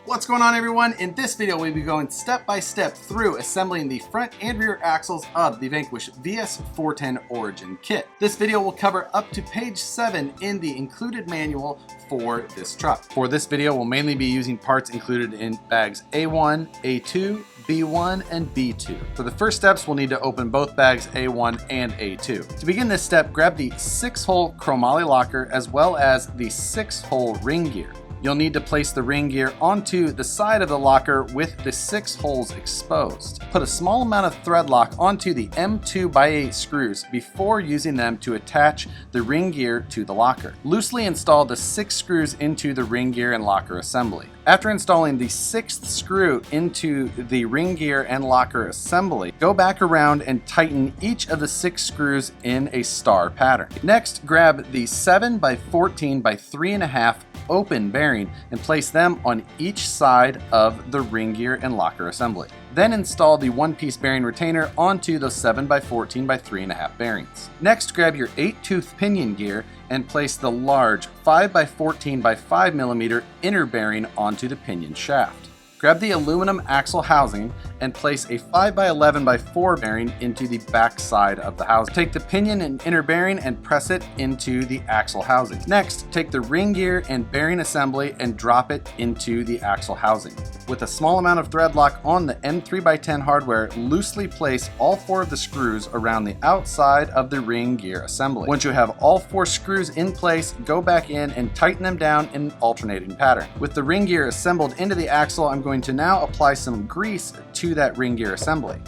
What's going on, everyone? In this video, we'll be going step by step through assembling the front and rear axles of the Vanquish VS4-10 Origin Kit. This video will cover up to page 7 in the included manual for this truck. For this video, we'll mainly be using parts included in bags A1, A2, B1, and B2. For the first steps, we'll need to open both bags A1 and A2. To begin this step, grab the 6-hole chromoly locker as well as the 6-hole ring gear. You'll need to place the ring gear onto the side of the locker with the 6 holes exposed. Put a small amount of thread lock onto the M2x8 screws before using them to attach the ring gear to the locker. Loosely install the 6 screws into the ring gear and locker assembly. After installing the 6th screw into the ring gear and locker assembly, go back around and tighten each of the 6 screws in a star pattern. Next, grab the 7x14 by 3.5 open bearing and place them on each side of the ring gear and locker assembly. Then install the 1-piece bearing retainer onto the 7x14 by 3.5 bearings. Next, grab your 8-tooth pinion gear and place the large 5x14 by 5mm inner bearing onto the pinion shaft. Grab the aluminum axle housing and place a 5x11 by 4 bearing into the back side of the housing. Take the pinion and inner bearing and press it into the axle housing. Next, take the ring gear and bearing assembly and drop it into the axle housing. With a small amount of thread lock on the M3x10 hardware, loosely place all 4 of the screws around the outside of the ring gear assembly. Once you have all 4 screws in place, go back in and tighten them down in an alternating pattern. With the ring gear assembled into the axle, I'm going to now apply some grease to that ring gear assembly.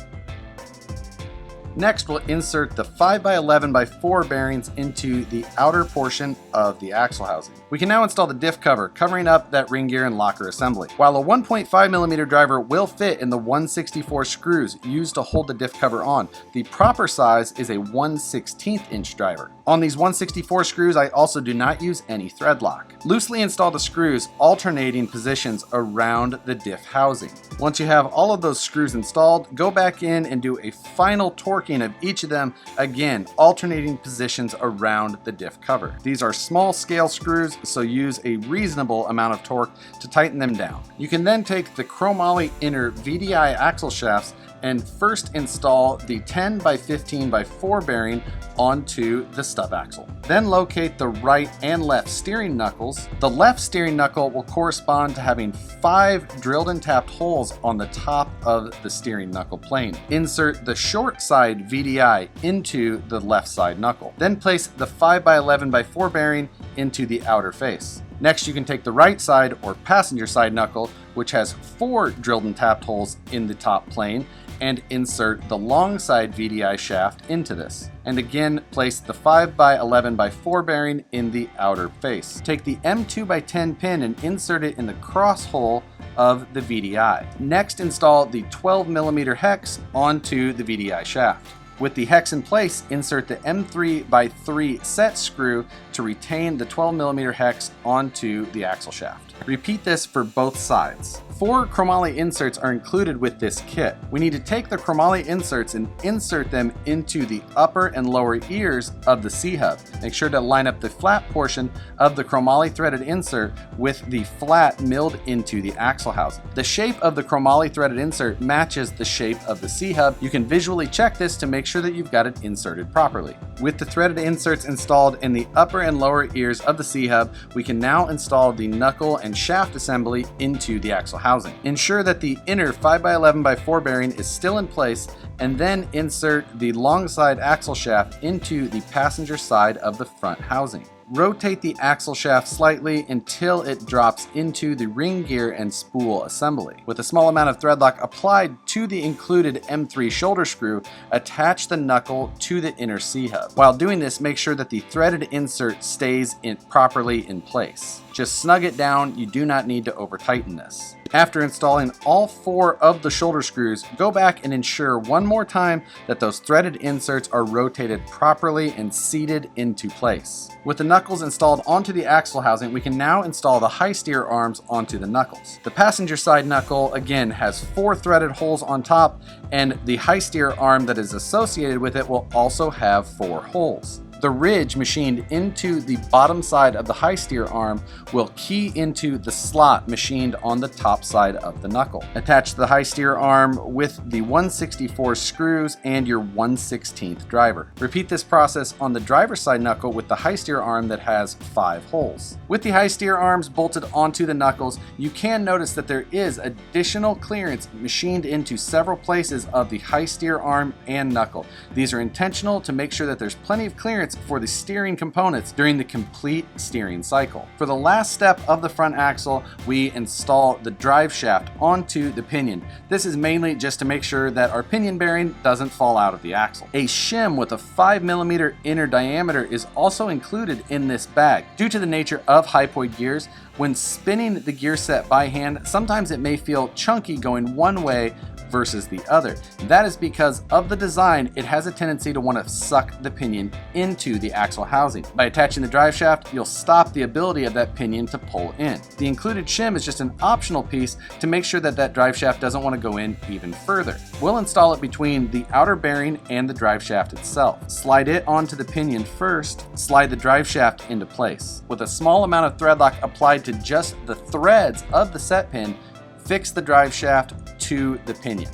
Next, we'll insert the 5x11 by 4 bearings into the outer portion of the axle housing. We can now install the diff cover, covering up that ring gear and locker assembly. While a 1.5mm driver will fit in the 1/64 screws used to hold the diff cover on, the proper size is a 1/16 inch driver. On these 1/64 screws, I also do not use any thread lock. Loosely install the screws, alternating positions around the diff housing. Once you have all of those screws installed, go back in and do a final torquing of each of them, again alternating positions around the diff cover. These are small scale screws, so use a reasonable amount of torque to tighten them down. You can then take the Chromoly inner VDI axle shafts and first install the 10x15 by 4 bearing onto the stub axle. Then locate the right and left steering knuckles. The left steering knuckle will correspond to having 5 drilled and tapped holes on the top of the steering knuckle plane. Insert the short side VDI into the left side knuckle. Then place the 5x11 by 4 bearing into the outer face. Next, you can take the right side or passenger side knuckle, which has 4 drilled and tapped holes in the top plane, and insert the long side VDI shaft into this. And again, place the 5x11 by 4 bearing in the outer face. Take the M2x10 pin and insert it in the cross hole of the VDI. Next, install the 12mm hex onto the VDI shaft. With the hex in place, insert the M3x3 set screw to retain the 12mm hex onto the axle shaft. Repeat this for both sides. 4 chromoly inserts are included with this kit. We need to take the chromoly inserts and insert them into the upper and lower ears of the C-hub. Make sure to line up the flat portion of the chromoly threaded insert with the flat milled into the axle housing. The shape of the chromoly threaded insert matches the shape of the C-hub. You can visually check this to make sure that you've got it inserted properly. With the threaded inserts installed in the upper and lower ears of the C-hub, we can now install the knuckle and shaft assembly into the axle housing. Ensure that the inner 5x11 by 4 bearing is still in place, and then insert the long side axle shaft into the passenger side of the front housing. Rotate the axle shaft slightly until it drops into the ring gear and spool assembly. With a small amount of thread lock applied to the included M3 shoulder screw, attach the knuckle to the inner C-hub. While doing this, make sure that the threaded insert stays properly in place. Just snug it down, you do not need to over tighten this. After installing all 4 of the shoulder screws, go back and ensure one more time that those threaded inserts are rotated properly and seated into place. With the knuckles installed onto the axle housing, we can now install the high steer arms onto the knuckles. The passenger side knuckle, again, has 4 threaded holes on top, and the high steer arm that is associated with it will also have 4 holes. The ridge machined into the bottom side of the high steer arm will key into the slot machined on the top side of the knuckle. Attach the high steer arm with the 1/64 screws and your 1/16 driver. Repeat this process on the driver's side knuckle with the high steer arm that has 5 holes. With the high steer arms bolted onto the knuckles, you can notice that there is additional clearance machined into several places of the high steer arm and knuckle. These are intentional to make sure that there's plenty of clearance for the steering components during the complete steering cycle. For the last step of the front axle, we install the drive shaft onto the pinion. This is mainly just to make sure that our pinion bearing doesn't fall out of the axle. A shim with a 5mm inner diameter is also included in this bag. Due to the nature of hypoid gears, when spinning the gear set by hand, sometimes it may feel chunky going one way versus the other. That is because of the design. It has a tendency to want to suck the pinion into the axle housing. By attaching the drive shaft, you'll stop the ability of that pinion to pull in. The included shim is just an optional piece to make sure that that drive shaft doesn't want to go in even further. We'll install it between the outer bearing and the drive shaft itself. Slide it onto the pinion first, slide the drive shaft into place. With a small amount of thread lock applied to just the threads of the set pin, fix the drive shaft to the pinion.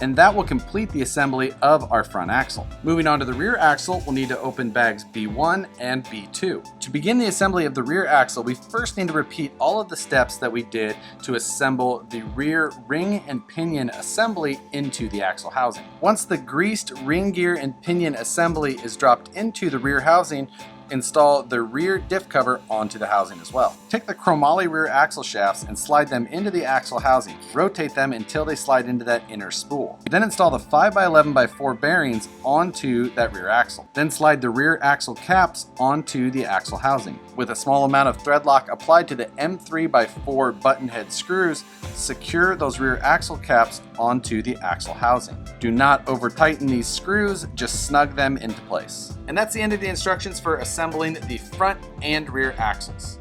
And that will complete the assembly of our front axle. Moving on to the rear axle, we'll need to open bags B1 and B2. To begin the assembly of the rear axle, we first need to repeat all of the steps that we did to assemble the rear ring and pinion assembly into the axle housing. Once the greased ring gear and pinion assembly is dropped into the rear housing, install the rear diff cover onto the housing as well. Take the chromoly rear axle shafts and slide them into the axle housing. Rotate them until they slide into that inner spool. Then install the 5x11x4 bearings onto that rear axle. Then slide the rear axle caps onto the axle housing. With a small amount of thread lock applied to the M3x4 button head screws, secure those rear axle caps onto the axle housing. Do not over tighten these screws, just snug them into place. And that's the end of the instructions for assembling the front and rear axles.